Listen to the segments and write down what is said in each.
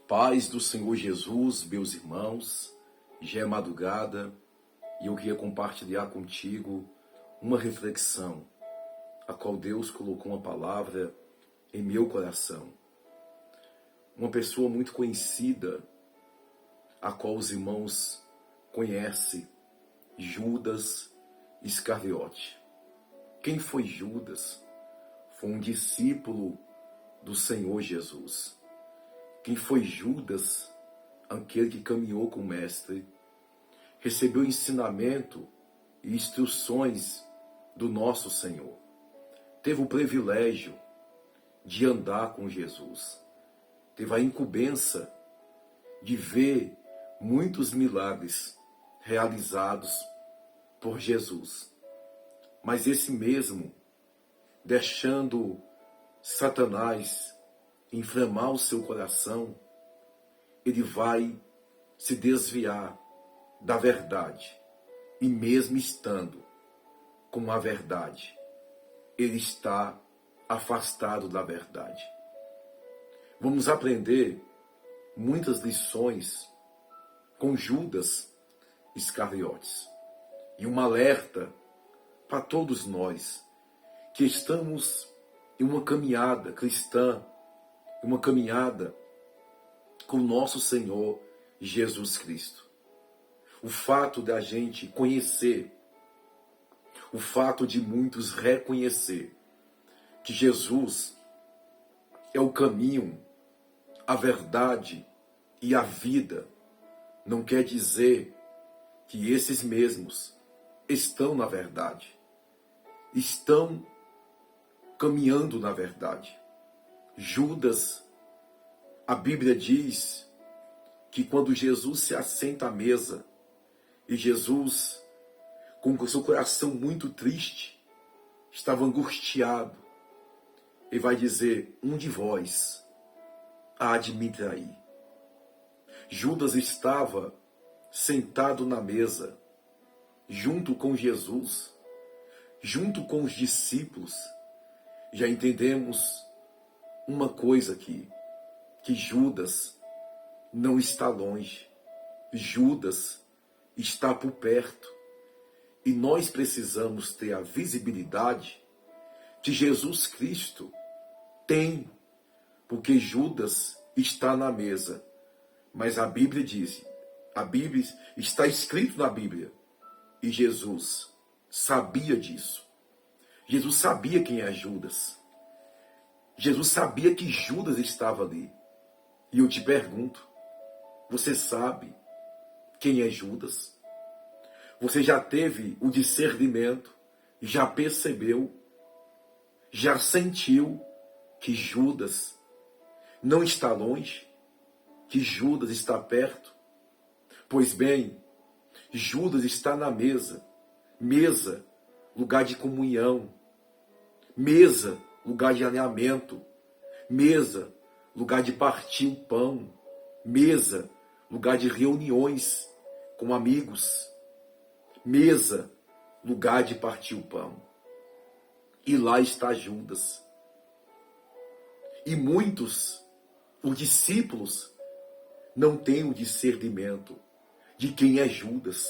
Paz do Senhor Jesus, meus irmãos, já é madrugada e eu queria compartilhar contigo uma reflexão, a qual Deus colocou uma palavra em meu coração. Uma pessoa muito conhecida, a qual os irmãos conhecem, Judas Iscariote. Quem foi Judas? Foi um discípulo do Senhor Jesus. Quem foi Judas? Aquele que caminhou com o Mestre, recebeu ensinamento e instruções do nosso Senhor. Teve o privilégio de andar com Jesus. Teve a incumbência de ver muitos milagres realizados por Jesus. Mas esse mesmo, deixando Satanás inflamar o seu coração, ele vai se desviar da verdade. E mesmo estando com a verdade, ele está afastado da verdade. Vamos aprender muitas lições com Judas Iscariotes. E um alerta para todos nós que estamos em uma caminhada cristã, uma caminhada com o nosso Senhor Jesus Cristo. O fato da gente conhecer, o fato de muitos reconhecer que Jesus é o caminho, a verdade e a vida, não quer dizer que esses mesmos estão na verdade, estão caminhando na verdade. Judas, a Bíblia diz que quando Jesus se assenta à mesa e Jesus, com o seu coração muito triste, estava angustiado, ele vai dizer: um de vós há de me trair. Judas estava sentado na mesa, junto com Jesus, junto com os discípulos. Já entendemos uma coisa aqui, que Judas não está longe, Judas está por perto, e nós precisamos ter a visibilidade que Jesus Cristo tem, porque Judas está na mesa, mas a Bíblia diz, a Bíblia está escrito na Bíblia, e Jesus sabia disso. Jesus sabia quem é Judas. Jesus sabia que Judas estava ali. E eu te pergunto, você sabe quem é Judas? Você já teve o discernimento, já percebeu, já sentiu que Judas não está longe, que Judas está perto? Pois bem, Judas está na mesa, mesa, lugar de comunhão, mesa, lugar de alinhamento, mesa, lugar de partir o pão, mesa, lugar de reuniões com amigos, mesa, lugar de partir o pão. E lá está Judas. E muitos, os discípulos, não têm o discernimento de quem é Judas.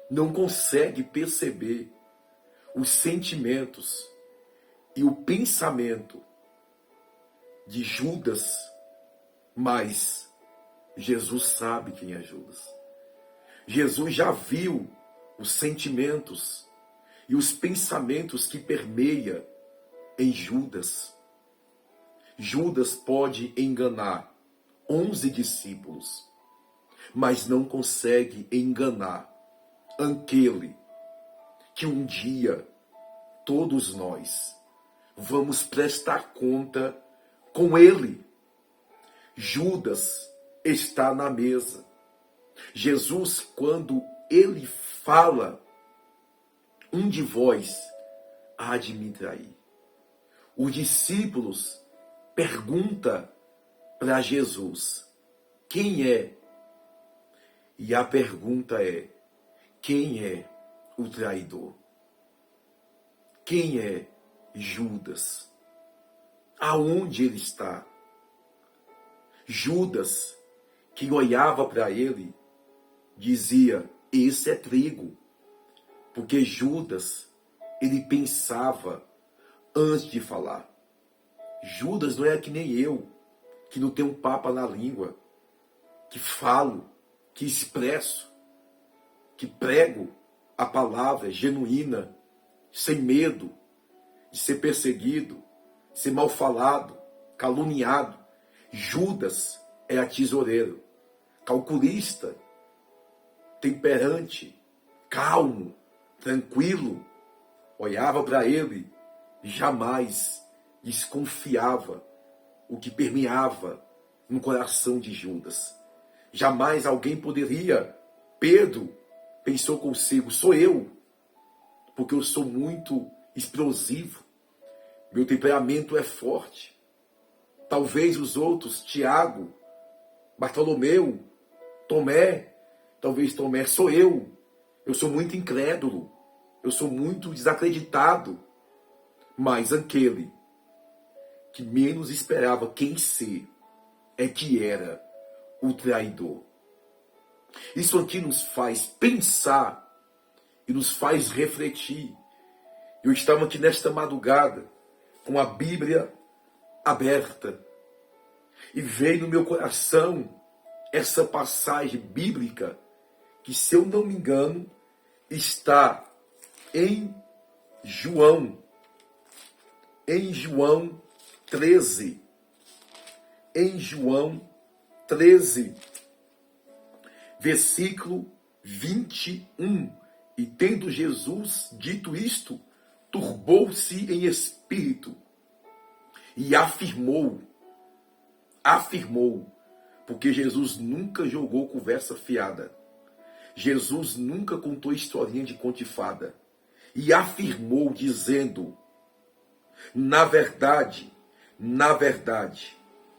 Não consegue perceber os sentimentos e o pensamento de Judas, mas Jesus sabe quem é Judas. Jesus já viu os sentimentos e os pensamentos que permeia em Judas. Judas pode enganar 11 discípulos, mas não consegue enganar aquele que um dia todos nós vamos prestar conta com ele. Judas está na mesa. Jesus, quando ele fala, um de vós há de me trair. Os discípulos perguntam para Jesus, quem é? E a pergunta é, quem é o traidor? Quem é Judas? Aonde ele está? Judas, que olhava para ele, dizia: esse é trigo. Porque Judas, ele pensava antes de falar. Judas não é que nem eu, que não tem um papa na língua, que falo, que expresso, que prego a palavra genuína, sem medo de ser perseguido, ser mal falado, caluniado. Judas é a tesoureiro, calculista, temperante, calmo, tranquilo. Olhava para ele, jamais desconfiava o que permeava no coração de Judas. Jamais alguém poderia. Pedro pensou consigo: sou eu, porque eu sou muito explosivo, meu temperamento é forte. Talvez os outros, Tiago, Bartolomeu, Tomé, talvez Tomé, sou eu sou muito incrédulo, eu sou muito desacreditado. Mas aquele que menos esperava quem ser é que era o traidor. Isso aqui nos faz pensar e nos faz refletir. Eu estava aqui nesta madrugada com a Bíblia aberta e veio no meu coração essa passagem bíblica que, se eu não me engano, está em João 13. Em João 13, versículo 21. E tendo Jesus dito isto, turbou-se em espírito e afirmou, porque Jesus nunca jogou conversa fiada. Jesus nunca contou historinha de conto-de-fada. E afirmou, dizendo: na verdade,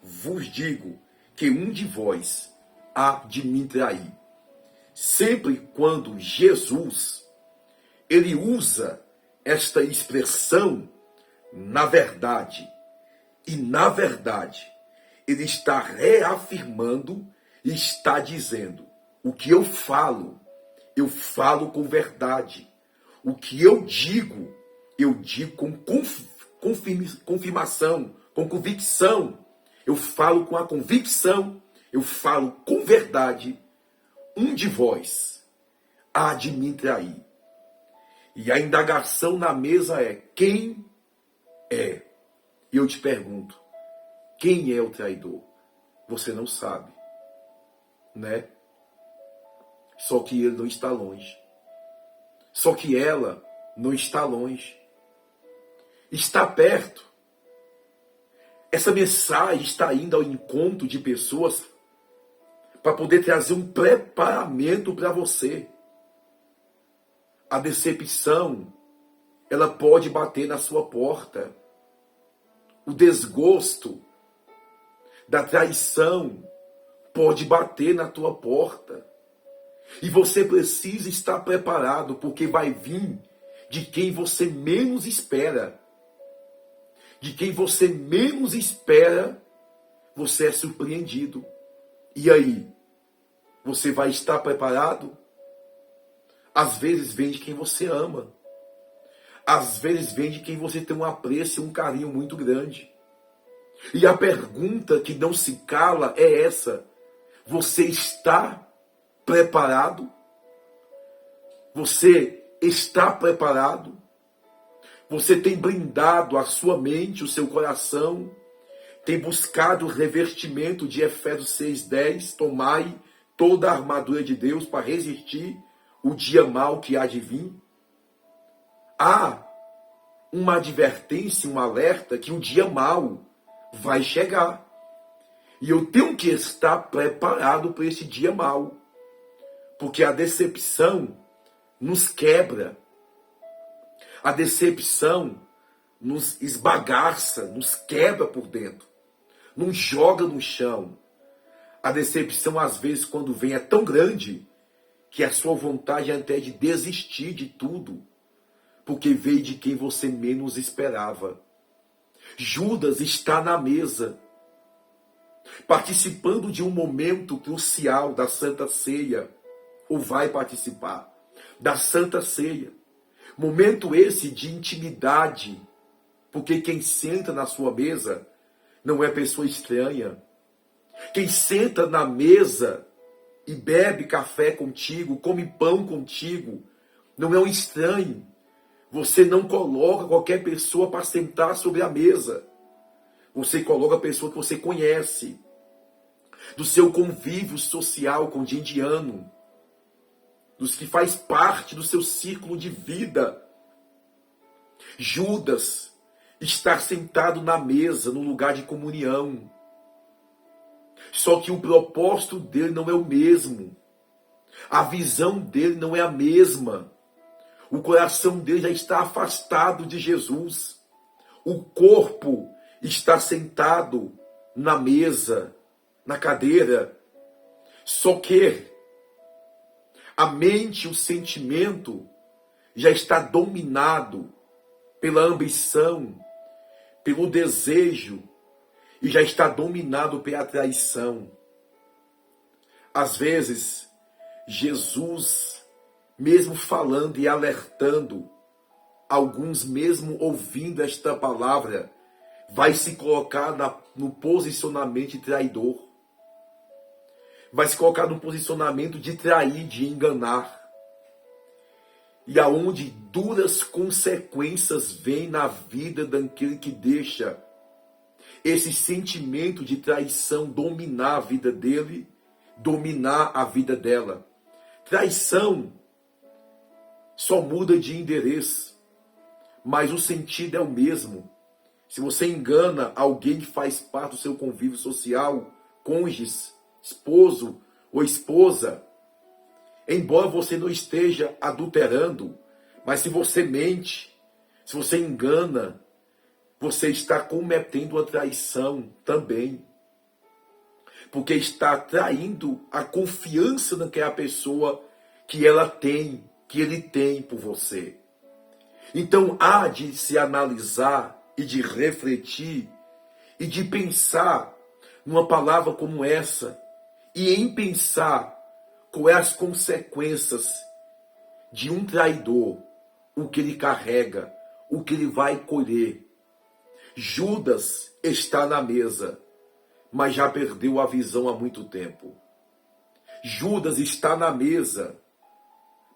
vos digo que um de vós há de me trair. Sempre quando Jesus, ele usa esta expressão, na verdade, ele está reafirmando e está dizendo: o que eu falo com verdade. O que eu digo com confirmação, com convicção. Eu falo com a convicção, eu falo com verdade. Um de vós há de me trair. E a indagação na mesa é: quem é? E eu te pergunto: quem é o traidor? Você não sabe, né? Só que ele não está longe. Só que ela não está longe. Está perto. Essa mensagem está indo ao encontro de pessoas para poder trazer um preparamento para você. A decepção, ela pode bater na sua porta. O desgosto da traição pode bater na tua porta. E você precisa estar preparado, porque vai vir de quem você menos espera. De quem você menos espera, você é surpreendido. E aí? Você vai estar preparado? Às vezes vem de quem você ama. Às vezes vem de quem você tem um apreço e um carinho muito grande. E a pergunta que não se cala é essa: você está preparado? Você está preparado? Você tem blindado a sua mente, o seu coração? Tem buscado o revestimento de Efésios 6:10? Tomai toda a armadura de Deus para resistir o dia mau que há de vir? Há uma advertência, um alerta que o dia mau vai chegar. E eu tenho que estar preparado para esse dia mau. Porque a decepção nos quebra. A decepção nos esbagaça, nos quebra por dentro. Nos joga no chão. A decepção, às vezes, quando vem, é tão grande que a sua vontade é até de desistir de tudo. Porque veio de quem você menos esperava. Judas está na mesa. participando de um momento crucial da Santa Ceia, ou vai participar da Santa Ceia. Momento esse de intimidade, porque quem senta na sua mesa não é pessoa estranha. Quem senta na mesa e bebe café contigo, come pão contigo, não é um estranho. Você não coloca qualquer pessoa para sentar sobre a mesa. Você coloca a pessoa que você conhece, do seu convívio social com o indiano, dos que faz parte do seu círculo de vida. Judas está sentado na mesa, no lugar de comunhão. Só que o propósito dele não é o mesmo. A visão dele não é a mesma. O coração dele já está afastado de Jesus. O corpo está sentado na mesa, na cadeira. Só que a mente, o sentimento já está dominado pela ambição, pelo desejo, e já está dominado pela traição. Às vezes, Jesus, mesmo falando e alertando, alguns mesmo ouvindo esta palavra, vai se colocar no posicionamento de traidor. Vai se colocar no posicionamento de trair, de enganar. E aonde duras consequências vêm na vida daquele que deixa esse sentimento de traição dominar a vida dele, dominar a vida dela. Traição só muda de endereço, mas o sentido é o mesmo. Se você engana alguém que faz parte do seu convívio social, cônjuge, esposo ou esposa, embora você não esteja adulterando, mas se você mente, se você engana, você está cometendo a traição também. Porque está traindo a confiança naquela pessoa que ela tem, que ele tem por você. Então há de se analisar e de refletir e de pensar numa palavra como essa e em pensar quais as consequências de um traidor, o que ele carrega, o que ele vai colher. Judas está na mesa, mas já perdeu a visão há muito tempo. Judas está na mesa,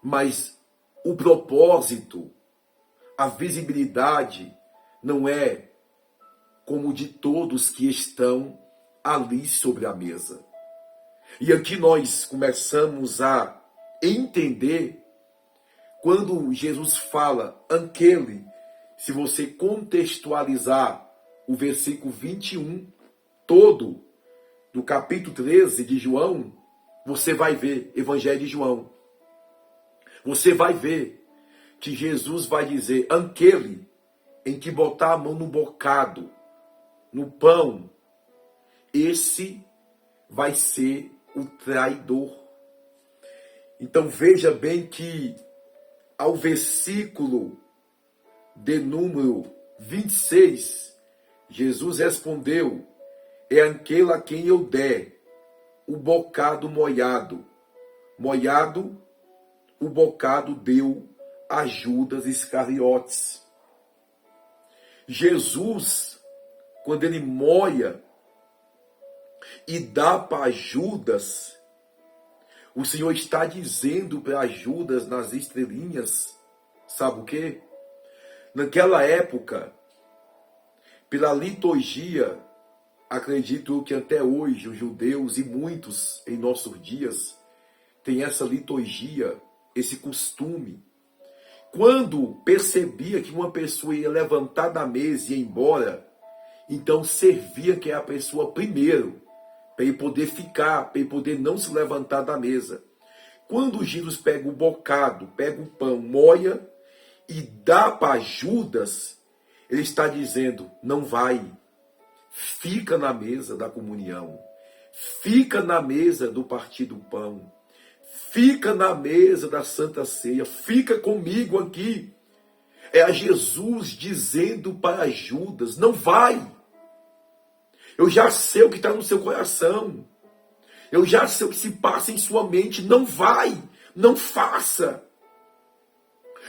mas o propósito, a visibilidade não é como de todos que estão ali sobre a mesa. E aqui nós começamos a entender quando Jesus fala aquele, se você contextualizar o versículo 21 todo do capítulo 13 de João, você vai ver, Evangelho de João, você vai ver que Jesus vai dizer, aquele em que botar a mão no bocado, no pão, esse vai ser o traidor. Então veja bem que ao versículo de número 26, Jesus respondeu, é aquele a quem eu der o bocado molhado. Molhado, o bocado deu a Judas Iscariotes. Jesus, quando ele molha e dá para Judas, o Senhor está dizendo para Judas nas estrelinhas, sabe o quê? Naquela época, pela liturgia, acredito que até hoje os judeus e muitos em nossos dias têm essa liturgia, esse costume. Quando percebia que uma pessoa ia levantar da mesa e ir embora, então servia que é a pessoa primeiro, para ele poder ficar, para ele poder não se levantar da mesa. Quando Jesus pega o bocado, pega o pão, moia e dá para Judas, ele está dizendo, não vai, fica na mesa da comunhão, fica na mesa do partir do pão, fica na mesa da Santa Ceia, fica comigo aqui. É a Jesus dizendo para Judas, não vai. Eu já sei o que está no seu coração. Eu já sei o que se passa em sua mente. Não vai, não faça.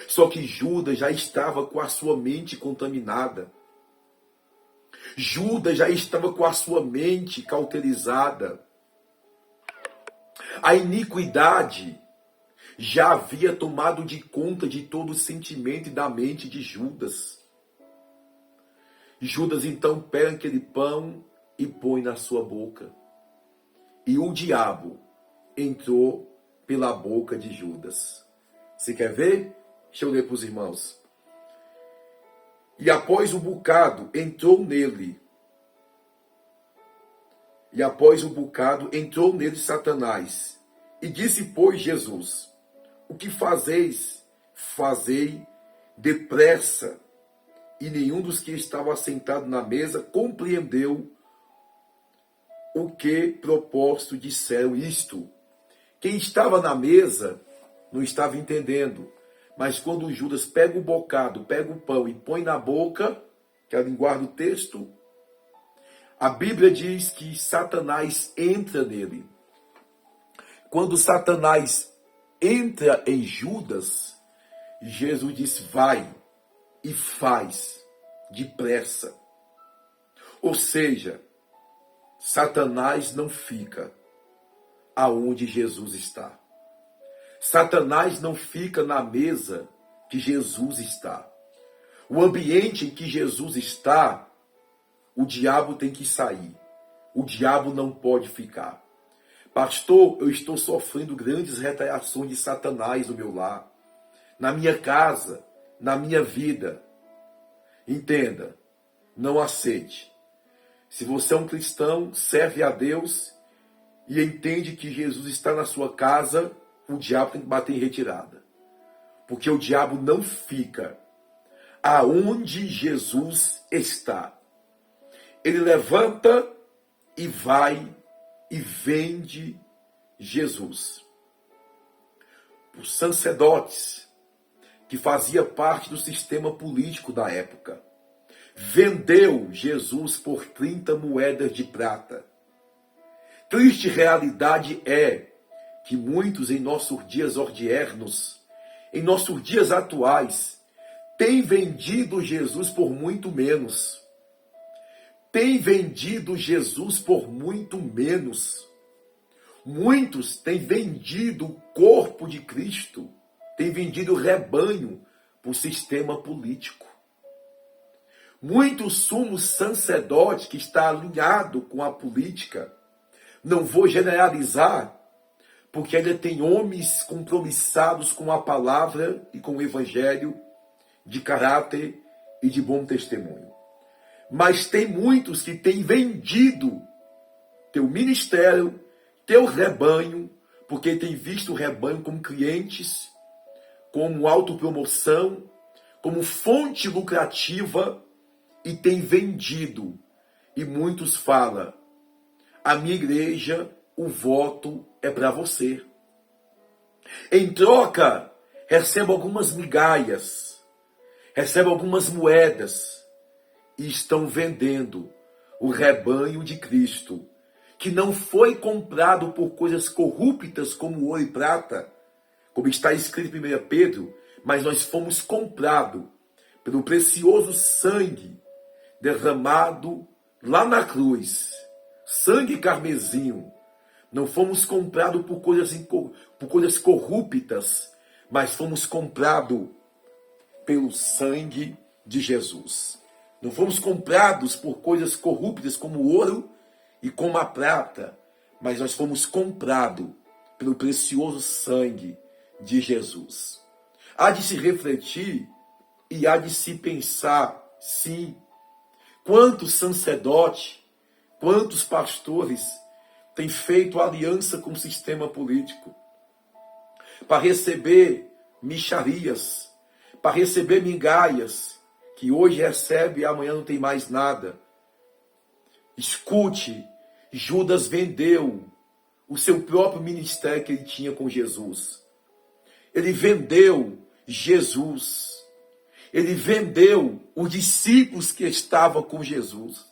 Só que Judas já estava com a sua mente contaminada. Judas já estava com a sua mente cauterizada. A iniquidade já havia tomado de conta de todo o sentimento e da mente de Judas. Judas então pega aquele pão e põe na sua boca. E o diabo entrou pela boca de Judas. Você quer ver? Deixa eu ler para os irmãos. E após um bocado entrou nele. E após um bocado entrou nele Satanás. E disse, pois, Jesus: o que fazeis? Fazei depressa. E nenhum dos que estavam assentados na mesa compreendeu o que propósito disseram isto. Quem estava na mesa não estava entendendo. Mas quando Judas pega o bocado, pega o pão e põe na boca, que é a linguagem do texto, a Bíblia diz que Satanás entra nele. Quando Satanás entra em Judas, Jesus diz, vai e faz depressa. Ou seja, Satanás não fica aonde Jesus está. Satanás não fica na mesa que Jesus está. O ambiente em que Jesus está, o diabo tem que sair. O diabo não pode ficar. Pastor, eu estou sofrendo grandes retaliações de Satanás no meu lar, na minha casa, na minha vida. Entenda, não aceite. Se você é um cristão, serve a Deus e entende que Jesus está na sua casa, o diabo tem que bater em retirada. Porque o diabo não fica aonde Jesus está. Ele levanta e vai e vende Jesus. Os sacerdotes, que fazia parte do sistema político da época, vendeu Jesus por 30 moedas de prata. Triste realidade é que muitos em nossos dias odiernos, em nossos dias atuais, têm vendido Jesus por muito menos. Tem vendido Jesus por muito menos. Muitos têm vendido o corpo de Cristo, têm vendido o rebanho para o sistema político. Muitos sumos sacerdotes que está alinhado com a política, não vou generalizar, porque ainda tem homens compromissados com a palavra e com o evangelho, de caráter e de bom testemunho. Mas tem muitos que têm vendido teu ministério, teu rebanho, porque tem visto o rebanho como clientes, como autopromoção, como fonte lucrativa, e tem vendido. E muitos falam, a minha igreja, o voto é para você. Em troca, recebe algumas migalhas, recebe algumas moedas, e estão vendendo o rebanho de Cristo, que não foi comprado por coisas corruptas como ouro e prata, como está escrito em 1 Pedro, mas nós fomos comprados pelo precioso sangue derramado lá na cruz, sangue carmesim. Não fomos comprados por coisas corruptas, mas fomos comprados pelo sangue de Jesus. Não fomos comprados por coisas corruptas como o ouro e como a prata, mas nós fomos comprados pelo precioso sangue de Jesus. Há de se refletir e há de se pensar, sim, quantos sacerdotes, quantos pastores têm feito aliança com o sistema político para receber mixarias, para receber migalhas, que hoje recebe e amanhã não tem mais nada. Escute, Judas vendeu o seu próprio ministério que ele tinha com Jesus. Ele vendeu Jesus. Ele vendeu os discípulos que estavam com Jesus.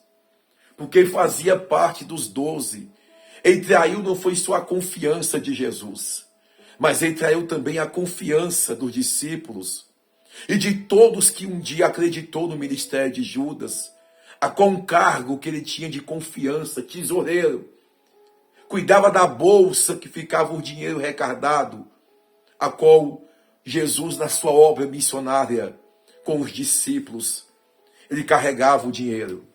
porque ele fazia parte dos 12. Ele traiu não foi só a confiança de Jesus, mas ele traiu também a confiança dos discípulos e de todos que um dia acreditou no ministério de Judas, a qual um cargo que ele tinha de confiança, tesoureiro, cuidava da bolsa que ficava o dinheiro recardado, a qual Jesus, na sua obra missionária com os discípulos, ele carregava o dinheiro.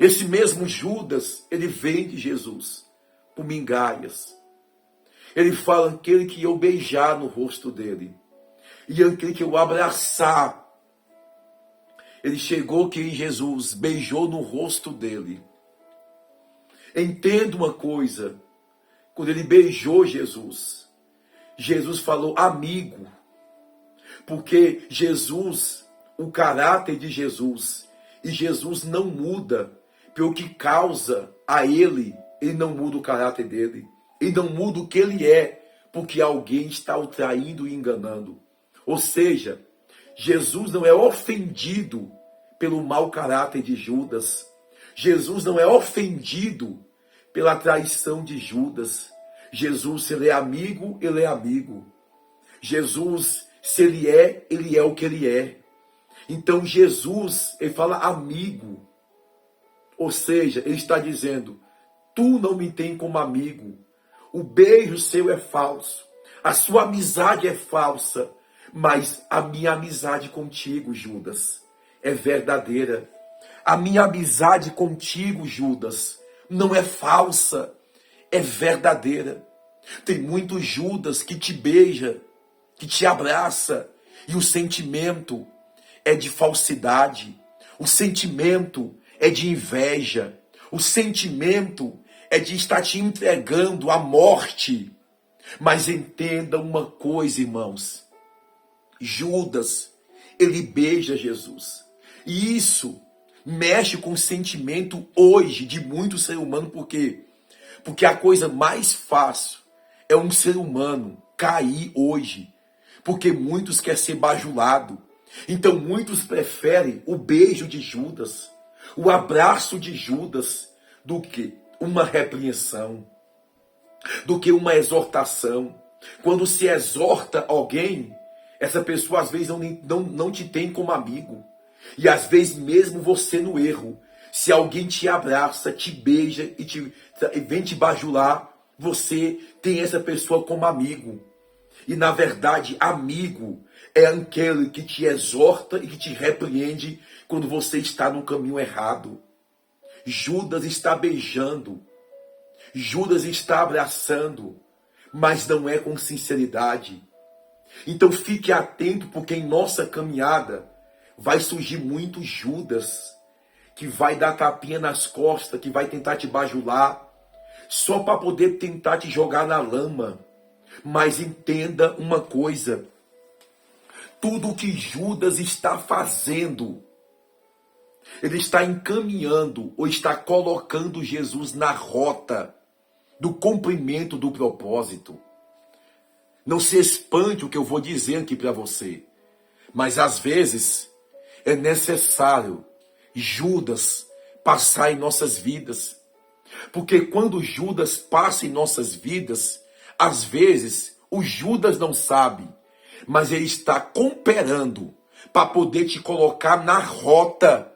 Esse mesmo Judas, ele vende Jesus por migalhas. Ele fala, aquele que eu beijar no rosto dele, e aquele que eu abraçar. Ele chegou que Jesus beijou no rosto dele. Entenda uma coisa, quando ele beijou Jesus, Jesus falou amigo, porque Jesus, o caráter de Jesus, e Jesus não muda, pelo que causa a ele não muda o caráter dele, ele não muda o que ele é, porque alguém está o traindo e enganando. Ou seja, Jesus não é ofendido pelo mau caráter de Judas, Jesus não é ofendido pela traição de Judas. Jesus, se ele é amigo, ele é amigo. Jesus, se ele é o que ele é. Então Jesus, ele fala amigo. Ou seja, ele está dizendo, tu não me tem como amigo. O beijo seu é falso. A sua amizade é falsa. Mas a minha amizade contigo, Judas, é verdadeira. A minha amizade contigo, Judas, não é falsa, é verdadeira. Tem muitos Judas que te beija, que te abraça, e o sentimento é de falsidade, o sentimento é de inveja, o sentimento é de estar te entregando à morte. Mas entenda uma coisa, irmãos, Judas, ele beija Jesus, e isso mexe com o sentimento hoje de muito ser humano. Por quê? Porque a coisa mais fácil é um ser humano cair hoje, porque muitos querem ser bajulado. Então muitos preferem o beijo de Judas, o abraço de Judas, do que uma repreensão, do que uma exortação. Quando se exorta alguém, essa pessoa às vezes não te tem como amigo. E às vezes mesmo você no erro, se alguém te abraça, te beija e vem te bajular, você tem essa pessoa como amigo. E na verdade, amigo é aquele que te exorta e que te repreende quando você está no caminho errado. Judas está beijando, Judas está abraçando, mas não é com sinceridade. Então fique atento, porque em nossa caminhada vai surgir muitos Judas, que vai dar tapinha nas costas, que vai tentar te bajular, só para poder tentar te jogar na lama. Mas entenda uma coisa, tudo o que Judas está fazendo, ele está encaminhando ou está colocando Jesus na rota do cumprimento do propósito. Não se espante o que eu vou dizer aqui para você, mas às vezes é necessário Judas passar em nossas vidas, porque quando Judas passa em nossas vidas, às vezes o Judas não sabe, mas ele está cooperando para poder te colocar na rota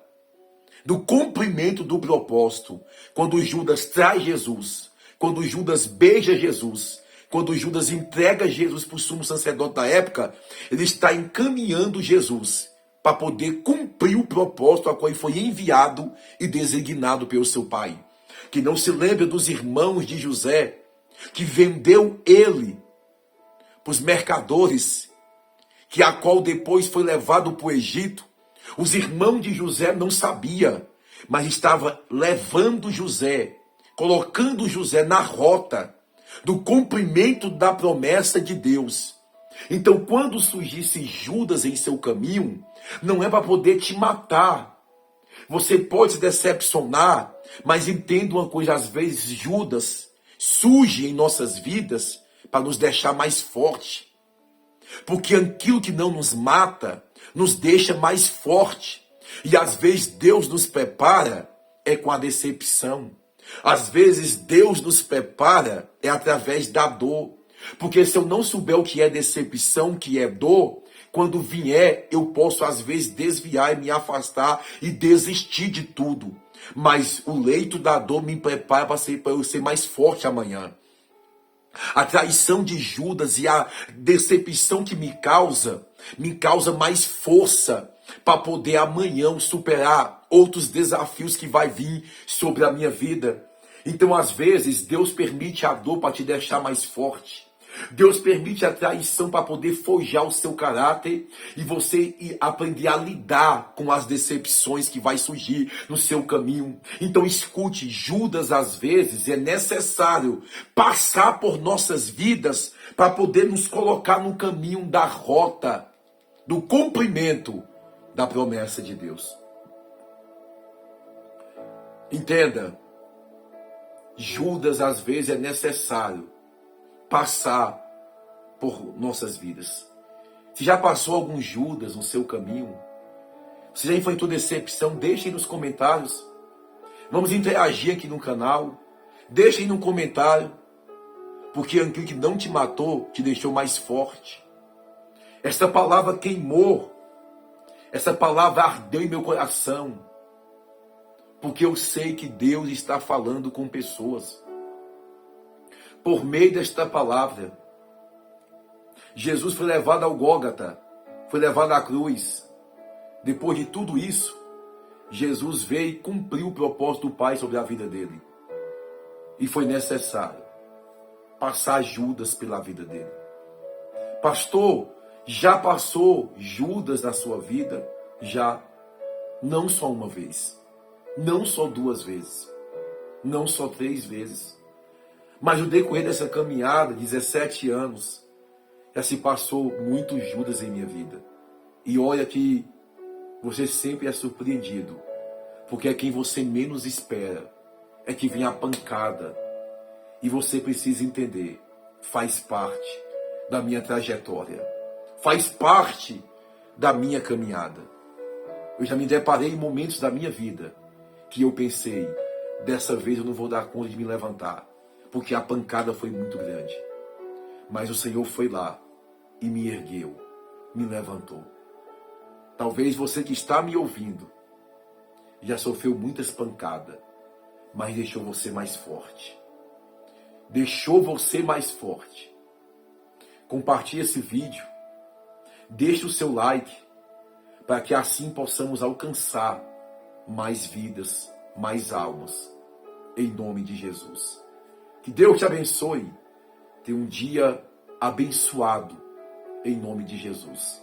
do cumprimento do propósito. Quando Judas traz Jesus, quando Judas beija Jesus, quando Judas entrega Jesus para o sumo sacerdote da época, ele está encaminhando Jesus para poder cumprir o propósito a qual ele foi enviado e designado pelo seu pai. Que não se lembre dos irmãos de José, que vendeu ele para os mercadores, que a qual depois foi levado para o Egito. Os irmãos de José não sabiam, mas estava levando José, colocando José na rota do cumprimento da promessa de Deus. Então, quando surgisse Judas em seu caminho, não é para poder te matar. Você pode se decepcionar, mas entenda uma coisa, às vezes Judas surge em nossas vidas para nos deixar mais forte. Porque aquilo que não nos mata, nos deixa mais forte. E às vezes Deus nos prepara é com a decepção. Às vezes Deus nos prepara é através da dor. Porque se eu não souber o que é decepção, o que é dor, quando vier, eu posso às vezes desviar e me afastar e desistir de tudo. Mas o leito da dor me prepara para eu ser mais forte amanhã. A traição de Judas e a decepção que me causa mais força para poder amanhã superar outros desafios que vai vir sobre a minha vida. Então, às vezes, Deus permite a dor para te deixar mais forte. Deus permite a traição para poder forjar o seu caráter e você aprender a lidar com as decepções que vai surgir no seu caminho. Então escute, Judas às vezes é necessário passar por nossas vidas para poder nos colocar no caminho da rota, do cumprimento da promessa de Deus. Entenda, Judas às vezes é necessário passar por nossas vidas. Se já passou algum Judas no seu caminho, se já enfrentou decepção, deixe aí nos comentários. Vamos interagir aqui no canal. Deixe aí no comentário, porque aquilo que não te matou te deixou mais forte. Esta palavra queimou, essa palavra ardeu em meu coração, porque eu sei que Deus está falando com pessoas. Por meio desta palavra, Jesus foi levado ao Gólgota, foi levado à cruz. Depois de tudo isso, Jesus veio e cumpriu o propósito do Pai sobre a vida dele. E foi necessário passar Judas pela vida dele. Pastor, já passou Judas na sua vida? Já. Não só uma vez, não só 2 vezes, não só 3 vezes. Mas no decorrer dessa caminhada, 17 anos, já se passou muito Judas em minha vida. E olha que você sempre é surpreendido, porque é quem você menos espera, é que vem a pancada. E você precisa entender, faz parte da minha trajetória, faz parte da minha caminhada. Eu já me deparei em momentos da minha vida que eu pensei, dessa vez eu não vou dar conta de me levantar, porque a pancada foi muito grande. Mas o Senhor foi lá e me ergueu, me levantou. Talvez você que está me ouvindo já sofreu muitas pancadas, mas deixou você mais forte. Deixou você mais forte. Compartilhe esse vídeo. Deixe o seu like, para que assim possamos alcançar mais vidas, mais almas. Em nome de Jesus. Que Deus te abençoe. Tenha um dia abençoado. Em nome de Jesus.